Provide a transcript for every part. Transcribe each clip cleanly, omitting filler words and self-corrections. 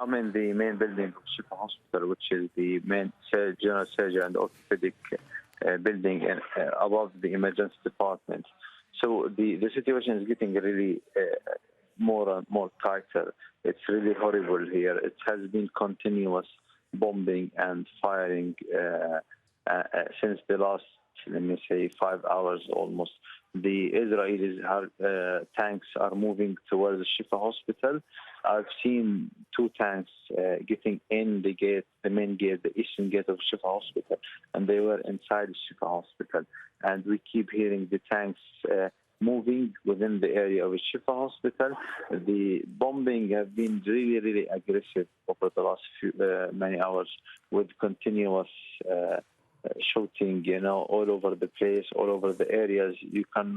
I'm in the main building of Shifa Hospital, which is the main general surgery and orthopedic building above the emergency department. So the situation is getting really more and more tighter. It's really horrible here. It has been continuous bombing and firing since the last, let me say, 5 hours almost. The Israelis tanks are moving towards the Shifa Hospital. I've seen 2 tanks getting in the gate, the main gate, the eastern gate of Shifa Hospital, and they were inside the Shifa Hospital. And we keep hearing the tanks moving within the area of Shifa Hospital. The bombing have been really, really aggressive over the last many hours with continuous shooting, all over the place, all over the areas. You don't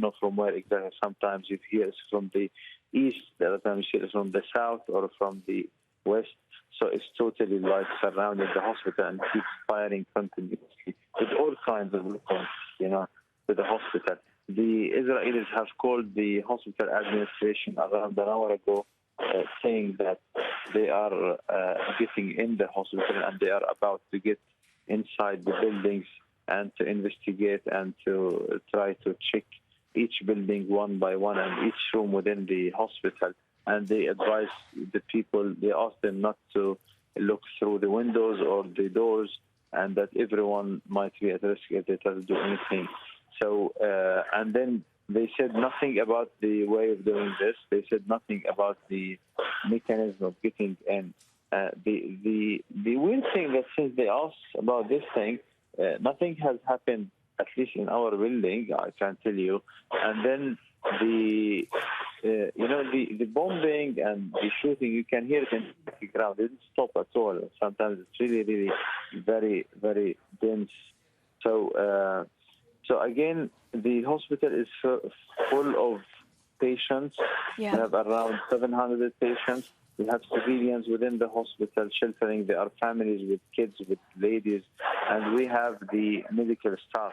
know from where exactly. Sometimes you hear it's from the east, the other times you hear it's from the south or from the west. So it's totally like surrounding the hospital and keeps firing continuously with all kinds of weapons, to the hospital. The Israelis have called the hospital administration around an hour ago, saying that they are getting in the hospital and they are about to get inside the buildings and to investigate and to try to check each building one by one and each room within the hospital. And they advise the people, they ask them not to look through the windows or the doors, and that everyone might be at risk if they try to do anything. So, and then they said nothing about the way of doing this. They said nothing about the mechanism of getting in. The weird thing that since they asked about this thing, nothing has happened, at least in our building, I can tell you. And then the bombing and the shooting, you can hear it in the ground. It didn't stop at all. Sometimes it's really, really very, very dense. So again, the hospital is full of patients. Yeah. We have around 700 patients. We have civilians within the hospital sheltering. There are families with kids, with ladies, and we have the medical staff.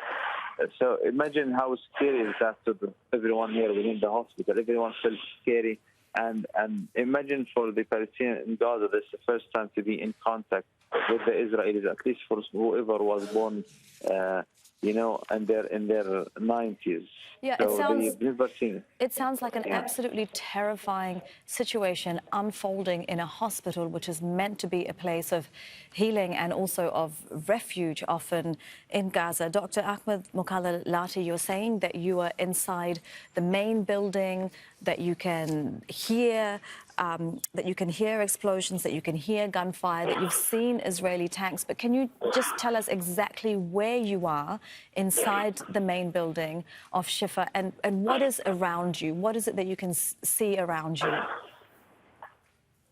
So imagine how scary is that to everyone here within the hospital. Everyone feels scary. And imagine for the Palestinians in Gaza, this is the first time to be in contact with the Israelis, at least for whoever was born in their 90s. Yeah, so it sounds like an absolutely terrifying situation unfolding in a hospital, which is meant to be a place of healing and also of refuge often in Gaza. Dr. Ahmad Mokhallalati, you're saying that you are inside the main building, that you can hear explosions, that you can hear gunfire, that you've seen Israeli tanks. But can you just tell us exactly where you are inside the main building of Shifa and what is around you? What is it that you can see around you?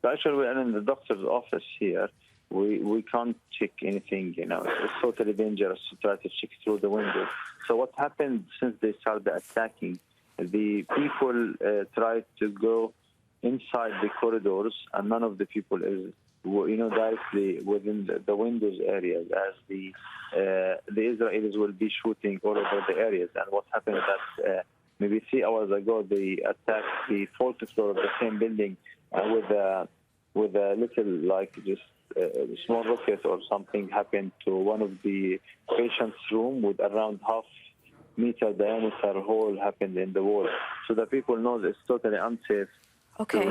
Actually, we're in the doctor's office here. We can't check anything, It's totally dangerous to try to check through the window. So what happened since they started attacking, the people tried to go inside the corridors, and none of the people is, directly within the windows areas, as the Israelis will be shooting all over the areas. And what happened is that maybe 3 hours ago, they attacked the 4th floor of the same building with a little, just a small rocket or something happened to one of the patients' room with around half-meter diameter hole happened in the wall. So the people know it's totally unsafe. Okay.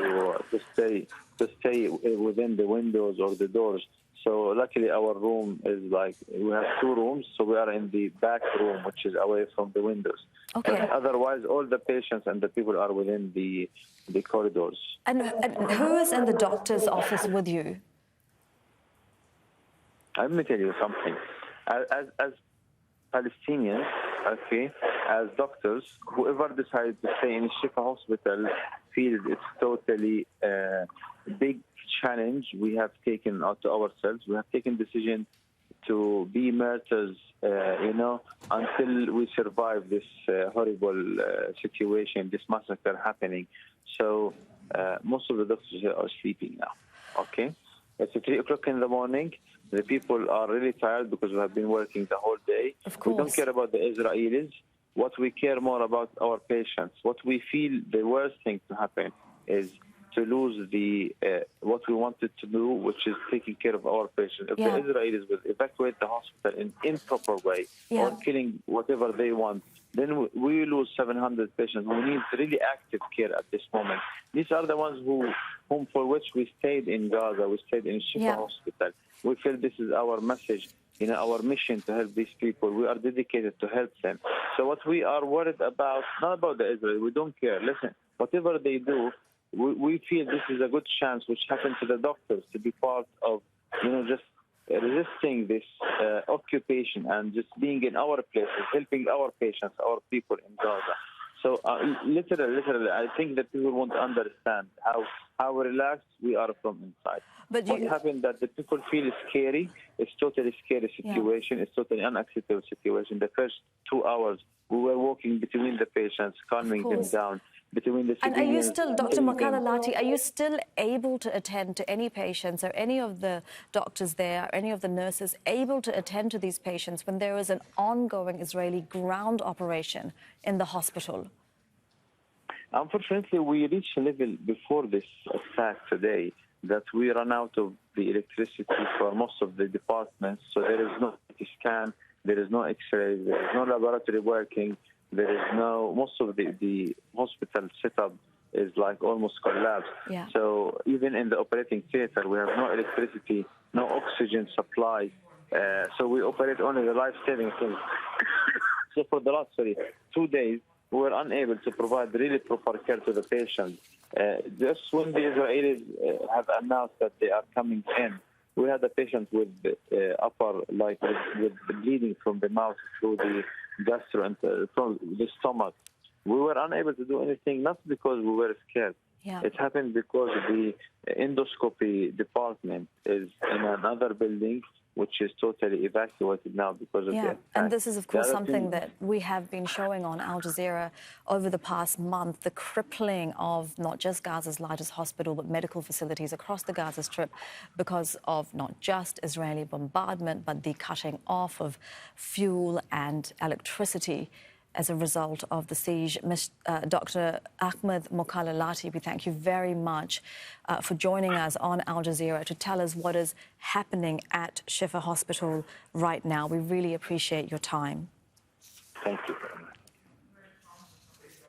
To stay within the windows or the doors. So luckily our room is we have 2 rooms, so we are in the back room, which is away from the windows. Okay. But otherwise, all the patients and the people are within the corridors. And who is in the doctor's office with you? Let me tell you something. As Palestinians, as doctors, whoever decides to stay in Shifa Hospital feels it's totally a big challenge we have taken out to ourselves. We have taken decision to be martyrs, until we survive this horrible situation, this massacre happening. So most of the doctors here are sleeping now, okay? It's 3 o'clock in the morning. The people are really tired because we have been working the whole day. Of course. We don't care about the Israelis. What we care more about our patients. What we feel the worst thing to happen is to lose the what we wanted to do, which is taking care of our patients. If the Israelis will evacuate the hospital in improper way or killing whatever they want, then we lose 700 patients who need really active care at this moment. These are the ones whom for which we stayed in Gaza, we stayed in Shifa hospital. We feel this is our message, our mission to help these people. We are dedicated to help them. So what we are worried about, not about the Israel, we don't care. Listen, whatever they do, we feel this is a good chance which happened to the doctors to be part of, just resisting this occupation and just being in our places, helping our patients, our people in Gaza. So literally, I think that people want to understand how relaxed we are from inside. But what happened that the people feel scary. It's totally scary situation. It's totally unacceptable situation. The first 2 hours, we were walking between the patients, calming them down. Between the and are you still, Dr. Mokhallalati, are you still able to attend to any patients? Are any of the doctors there, any of the nurses able to attend to these patients when there is an ongoing Israeli ground operation in the hospital? Unfortunately, we reached a level before this attack today that we run out of the electricity for most of the departments. So there is no scan, there is no X-ray, there is no laboratory working. There is most of the hospital setup is like almost collapsed. So even in the operating theater, we have no electricity, no oxygen supply. So we operate only the life-saving things. So for the last 2 days, we were unable to provide really proper care to the patients. Just when the Israelis have announced that they are coming in, we had a patient with with bleeding from the mouth through the gastro and from the stomach. We were unable to do anything, not because we were scared. It happened because the endoscopy department is in another building, which is totally evacuated now because of the attack. And this is, of course, something that we have been showing on Al Jazeera over the past month, the crippling of not just Gaza's largest hospital, but medical facilities across the Gaza Strip because of not just Israeli bombardment, but the cutting off of fuel and electricity as a result of the siege. Dr. Ahmad Mokhallalati, we thank you very much for joining us on Al Jazeera to tell us what is happening at Shifa Hospital right now. We really appreciate your time. Thank you.